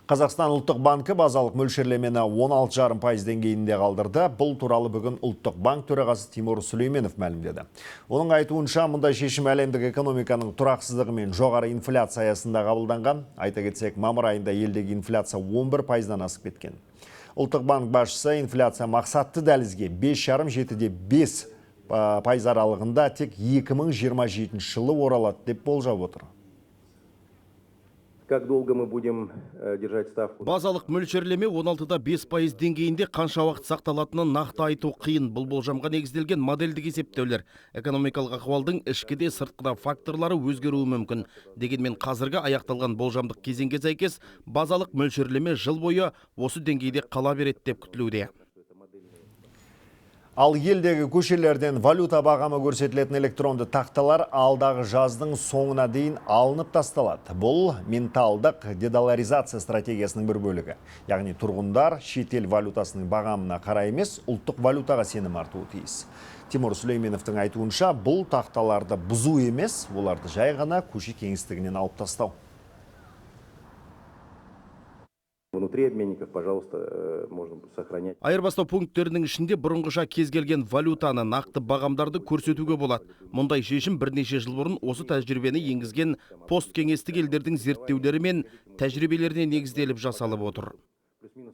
Қазақстан ұлттық банкі базалық мөлшерлемені 16,5% деңгейінде қалдырды. Бұл туралы бүгін ұлттық банк төрағасы Тимур Сүлейменов мәлімдеді. Оның айтуынша, мұндай шешім әлемдік экономиканың тұрақсыздығы мен жоғары инфляция аясында қабылданған. Айта кетсек, мамыр айында елдегі инфляция 11%-дан асып кеткен. Ұлттық банк басшысы инфляция мақсатты дәлізге 5,5-7-де 5% аралығында тек 2027 жылы оралады деп болжап отыр. Как долго мы будем держать ставку? Базалық мөлшерлеме 16-да 5% деңгейінде қанша уақыт сақталатынын нақты айту қиын. Бұл болжамға негізделген модельдік есептеулер. Экономикалық ахуалдың ішкіде сыртқыда факторлары өзгеруі мүмкін. Дегенмен қазіргі аяқталған болжамдық кезеңге сәйкес базалық мөлшерлеме жыл бойы осы деңгейде қала береді деп күтілуде. Ал елдегі көшелерден валюта бағамы көрсетілетін электронды тақталар алдағы жаздың соңына дейін алынып тасталады. Бұл менталдық дедоларизация стратегиясының бір бөлігі. Яғни тұрғындар шетел валютасының бағамына қарай емес, ұлттық валютаға сенім артуы тиіс. Тимур Сүлейменовтің айтуынша, бұл тақталарды бұзу емес, оларды жай ғана көше кеңістігінен алып тастау. Внутри обменников, пожалуйста, можно сохранять. Айырбастау пункттерінің ішінде бұрынғыша кез келген валютаны, нақты бағамдарды көрсетуге болады. Мұндай шешім бірнеше жыл бұрын осы тәжірибені енгізген посткеңестік елдердің зерттеулері мен тәжірибелеріне негізделіп жасалып отыр.